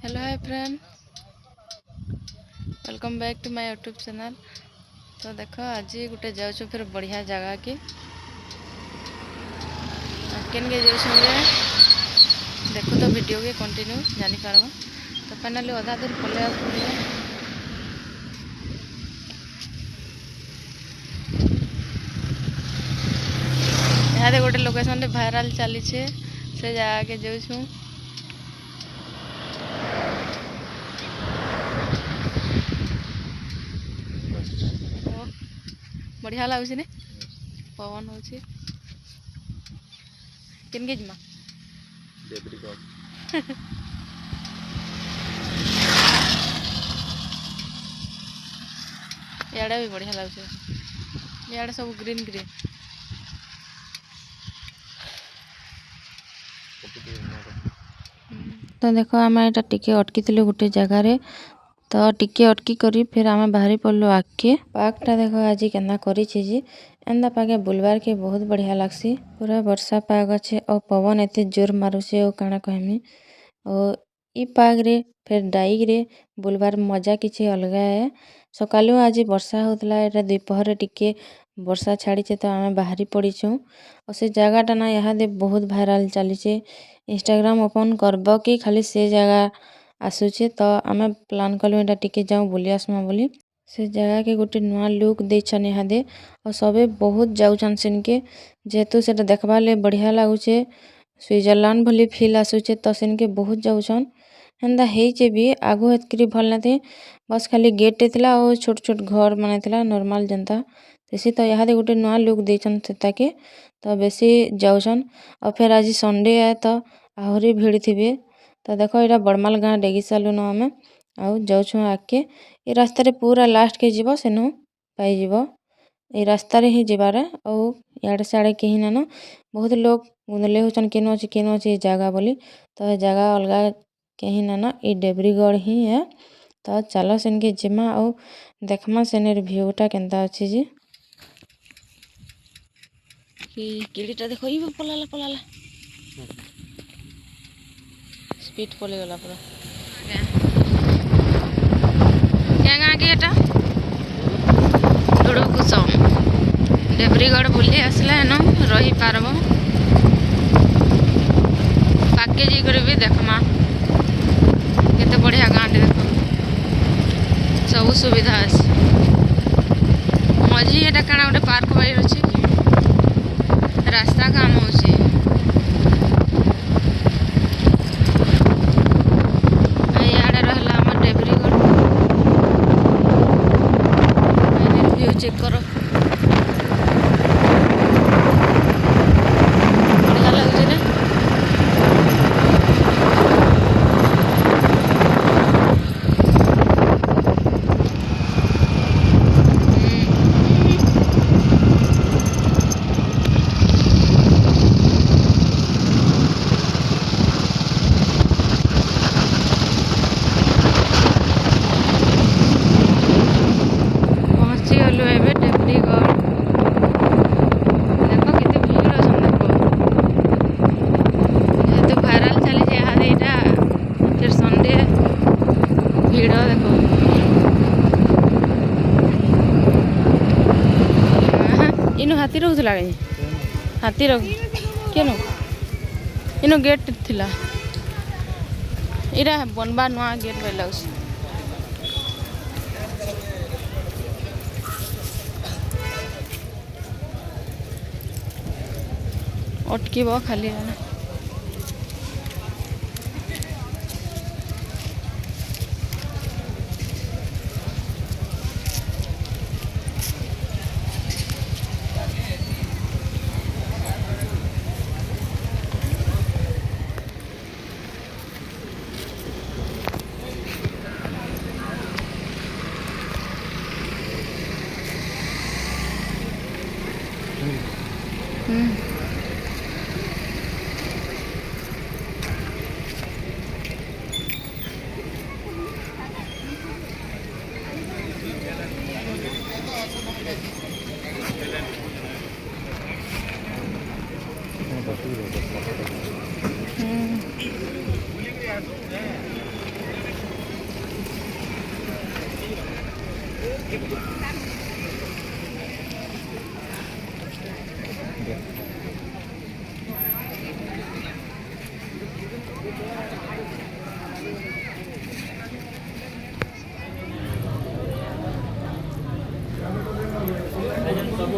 Hello hi friend, welcome back to my YouTube channel. तो देखो आज गोटे जाऊँ फिर बढ़िया जगह के केन के जाऊँ देखो तो वीडियो के कंटिन्यू जानी पारबा। तो फाइनली अधा दूर पले पड़े यहाँ गोटे लोकेशन भाइराल चली से जगह के जाऊँ। बढ़िया लगुच ने पवन हो केन के जिमा इे भी बढ़िया लगुच इे सब ग्रीन ग्रीन। तो देखो आम यहाँ टिके अटकी गोटे जगार तो टिके अटकी करी फिर आम बाहरी पड़लु आगे पार्कटा देखो आज केन्दा करी एंदा पागे बुलबार के बहुत बढ़िया लगसी। पूरा वर्षा पाग अच्छे और पवन एत जोर मारुचे और काଣା कहमी और इ पाग रे फिर डाइक रे बुलबार मजा किसी अलग है। सकालू आज वर्षा होता है दोपहर टिके वर्षा छाड़ी तो आम बाहरी पड़ीचु और से जगहटा ना यहाँ बहुत भाइराल चली इंस्टाग्राम ओपन करब कि खाली से जगह आसूचे तो आम प्लान कलु एटा टिके जाऊँ बुली आसमा बोली। से जगह के गोटे नुआ लुक देछन यहाँ दे और सबे बहुत जाऊछन सिन के जेहेतु से देखबा ले बढ़िया लगुचे स्विट्जरलैंड भली फील आसूचे तो सिन के बहुत जाऊछन हेन्दा हेचे भी आगु हेतकरी भल ना थे बस खाली गेट थिला और छोट छोट घर माने थिला नॉर्मल जनता तेसी तो यहाँ दे गोटे नुआ लुक देछन सेता के तो बेसी जाऊछन और फिर आज संडे है तो आहरी भीड़ थिबे। तो देखो यहाँ बड़माल गाँ डेगी सालुन आमे आउ जाऊँ आगे ये रास्तार पूरा लास्ट के जीव सेनु पाइब ये रास्तार ही जीवार और इे सियाड़े कहीं नान बहुत लोग गुंदले होचन केन अच्छे जगह बोली तो जगह अलग कहीं नान ये डेब्रीगढ़ ही है। तो चलो सेन के जिमा और देखमा सेनेर भ्यूटा केनता अच्छी जी किड़ीटा देखो ये पलाला पलाला स्पीड पले गला पूरा क्या कि एटा डुड़ो कुसम डेब्रीगढ़ बुली आसला एनो रही पारब पाके जाकर भी देखमा केते बढ़िया गाँटे देख सब सुविधा अच्छे मझी एटा काना गोटे पार्क बाई अच्छे रास्ता काम हो चेक करो बढ़िया लगुच ना पहुँची गलु एबे डेब्रीगढ़ देखो केते भीड़ अछन देखो जेहेतु भाइराल चली यहाँ यहाँ फिर संडे भीड़ देखो इनु हाथी रोला हाथी केनु इनु गेट थिला इरा बनबा नुआ गेट बे लगुच अटकीब खाली सब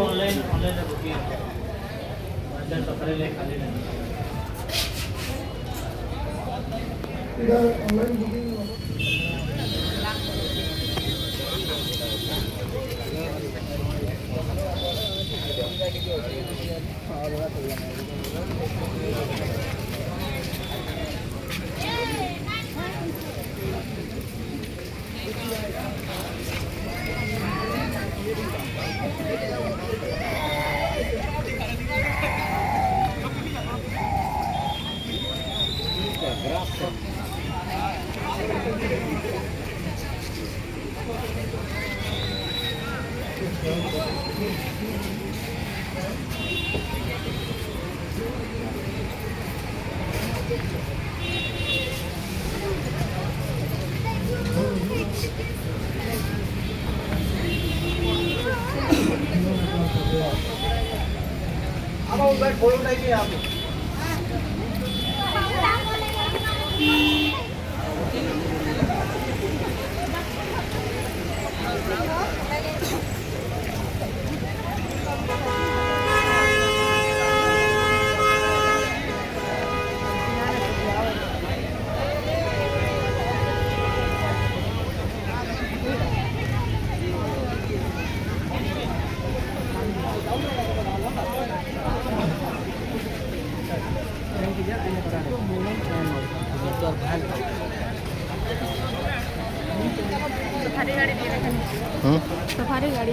ऑनलाइन ऑनलाइन बुकिंग सफर ले खाली नहीं ऑनलाइन बुकिंग अब बैठ फोटो उठाइए आप सफारी गाड़ी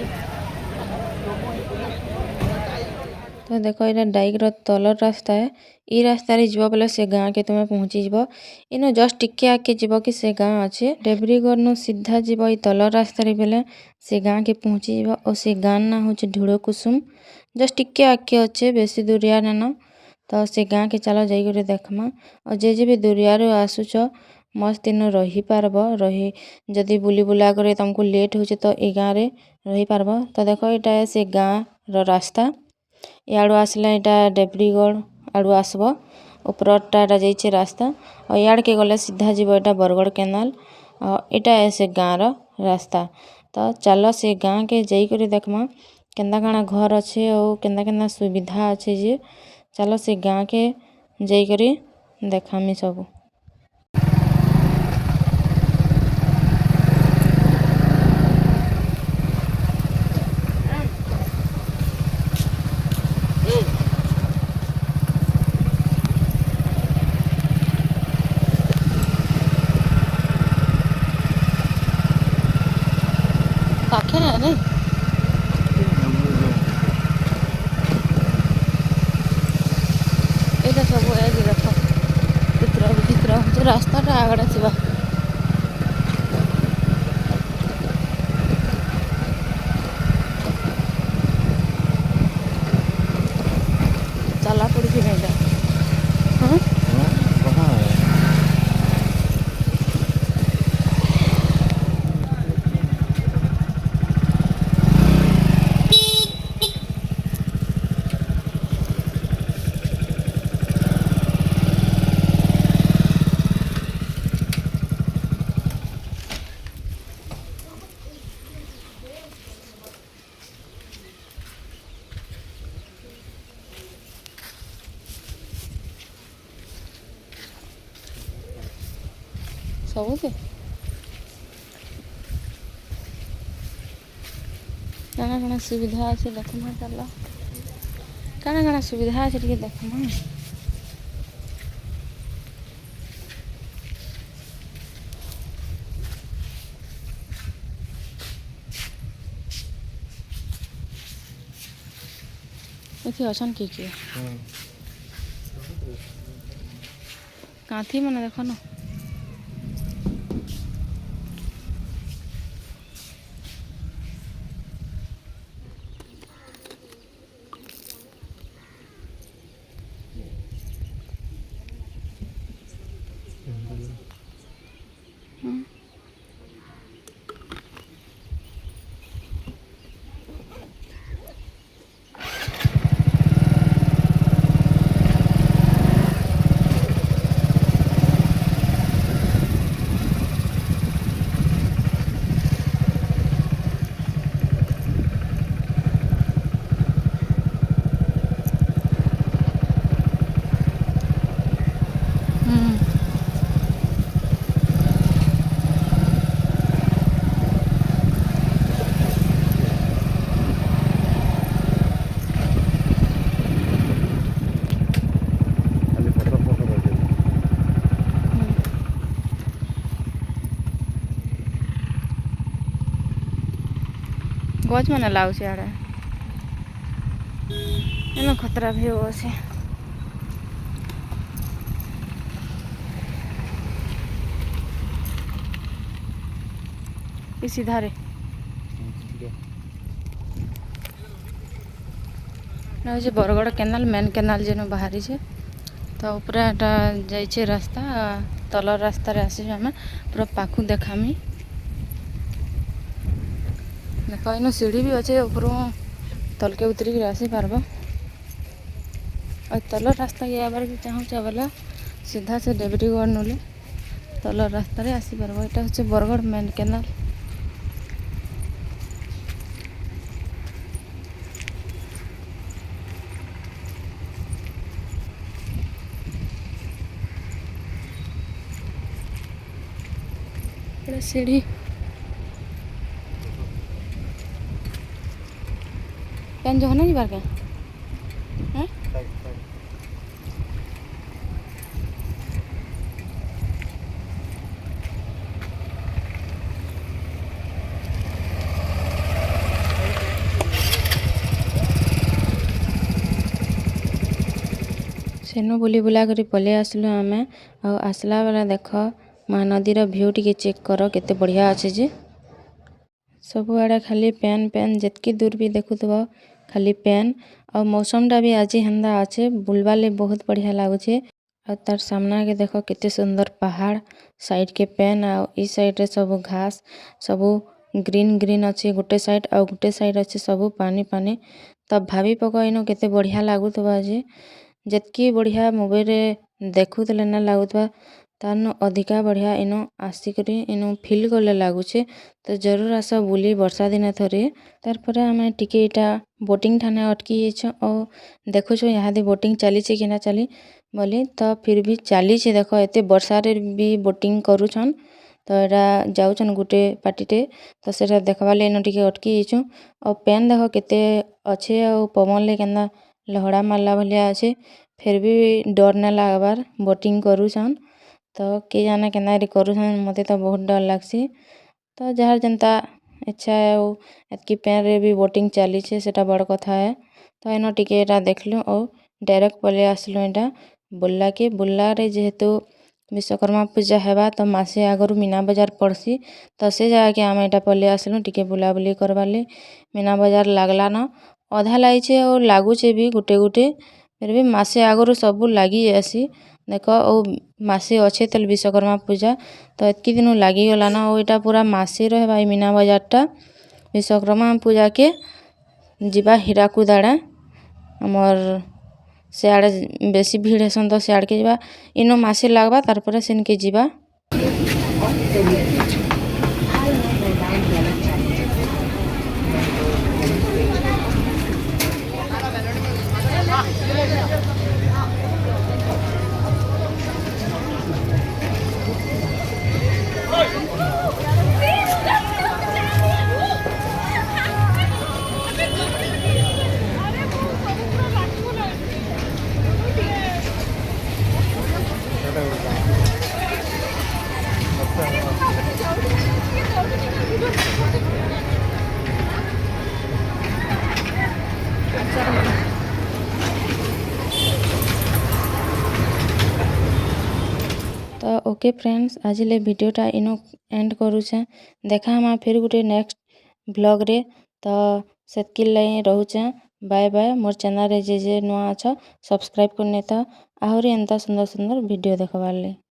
तो देखो ये डाइक तलर रास्ता है। ई रास्ता रे जीव बोले से गाँ के तुम्हें पहुँची जीव इनो जस्ट टिके आके जीव कि से गाँ अच्छे डेब्रीगढ़ नु सीधा जीव ई तलर रास्ता रे बेले से गाँ के पहुँची जीव और से गाँ ना होचे ढूढ़ कुसुम जस्ट टिके आके अच्छे बेसी दूरिया ना तो से गाँ के चलो जाइए देखमा और जे भी दूरिया आसुच मस्त इन रही पारब रही जदि बुली बुला करे तुमको लेट हो तो ये गाँव रे रही पारब। तो देखो यहाँ से गाँ रो रास्ता याड़ू आसले यहाँ डेब्रीगढ़ आड़ू आसब उपरटा जाइए रास्ता और याड़ के गले सीधा जीव यहाँ बरगढ़ केनाल और यहाँ से गाँव रो रास्ता। तो चलो से गाँ के जाइए देखमा केन्दा काଣା घर अच्छे और केन्दा केन्दा सुविधा अच्छे जे चलो से गाँ के जाइए देखामी सब। पाखे है नहीं ये सब है देख रास्ता आगड़े थी चला पड़ी नहीं सबके काना काना सुविधा अच्छे देखमा चल काना काना सुविधा अच्छे टे देखमा इथे अछन किए काथी मैंने देख न ଗଛ ମାନେ ଲାଗୁଛି ଆଡ଼େ ଏନ ଖତରା ଭିଉ ଅଛି। ଇ ସିଧାରେ ହଉଛି ବରଗଡ଼ କେନାଲ ମେନ୍ କେନାଲ ଯେନ ବାହାରିଛେ ତ ଉପରେ ଏଟା ଯାଇଛେ ରାସ୍ତା ତଲ ରାସ୍ତାରେ ଆସିଛୁ ଆମେ ପୁରା ପାଖୁ ଦେખાମି ଦେଖ ଇନ ସିଢ଼ି ବି ଅଛେ ଉପରୁ ତଲକେ ଉତରିକିରି ଆସିପାରବ ଆଉ ତଲ ରାସ୍ତାକେ ଆବାର ବି ଚାହୁଁଛ ବୋଲେ ସିଧା ସେ ଡେବିରିଗଡ଼ ନୁଲେ ତଲ ରାସ୍ତାରେ ଆସିପାରବ। ଏଇଟା ହচ্ছে ବରଗଡ଼ ମେନ୍ କେନାଲ। सीढ़ी पेन जो नहीं बार क्या सेनु बुली बुला कर पलि आसलु आमे आ आसला बेला देख महानदीर भ्यू टिके चेक कर केते बढ़िया अच्छे जे सबु आड़े खाली पेन पेन जितकी दूर भी देखुथबो खाली पेन और मौसमटा भी आज हेंदा अच्छे बुलवाले बहुत बढ़िया लागुचे। और तार सामना के देखो कितने सुंदर पहाड़ साइड के पेन आ ई साइड रे सब घास सब ग्रीन ग्रीन अच्छे गोटे साइड और गोटे साइड अच्छे सब पानी पानी तब भाभी पको इनो केते बढ़िया लागुथबा जे जितकी बढ़िया मोबाइल रे देखुतले ना लागुथबा तारनो अधिका बढ़िया इनो आसिकरी इनो फील करले लागुचे। तो जरूर आस बुली वर्षा दिने थरे तार परे आमे टिके इटा बोटिंग ठाने अटकी जेछ और देखुछु यहाँ दे बोटिंग चली कि ना चली बोली तो फिर भी चली देखो एते वर्षा रे भी बोटिंग करूछन तो एटा जाउछन गुटे पार्टीटे तो सेटा देखबा ले इनो टिके अटकी जेछु और पेन देखो केते अच्छे और पवन ले केना लहड़ा मारला भलिया अच्छे फिर भी डर ना लागबार बोटिंग करूछन तो के जाने केना करूछन मते तो बहुत डर लागसी तो जहाँ जनता इच्छा है वो एतकी पेन रे भी बोटिंग चली सेटा बड़ कथा है। तो इनो टिके एटा देखलु और डायरेक्ट पले आसलु एटा बुल्ला रे जेहेतु विश्वकर्मा पूजा हेबा तो मासे आगरु मीना बजार पड़सी तो से जाके आमे एटा पले आसलु टिके बुलाबुली करबाले मीना बजार लागला न अधा लागिछे और लागुचे भी गुटे गुटे फिर भी मासे आगरु सबु लागी जासी देख ओ मासे अच्छे तेल विश्वकर्मा पूजा तो एतकी दिनु लागी गला ना और एटा पूरा मासे रहबा ई मीना बजारटा विश्वकर्मा पूजा के जिबा हीराकुद आड़े हमर सियाड़े बेसी भीड़ हेसन तो सियाड़ के जिबा इनो मासे लागबा तार परे सेन के जिबा। तो ओके फ्रेंड्स आज ले वीडियोटा इनो एंड करूछे देखा हम फिर गुटे नेक्स्ट ब्लॉग रे तो सेतकी लाई रहूचे बाय बाय मोर चैनल रे जे नुआ अच्छा सब्सक्राइब करने तो आहरी एंता सुंदर सुंदर वीडियो देखबार ले।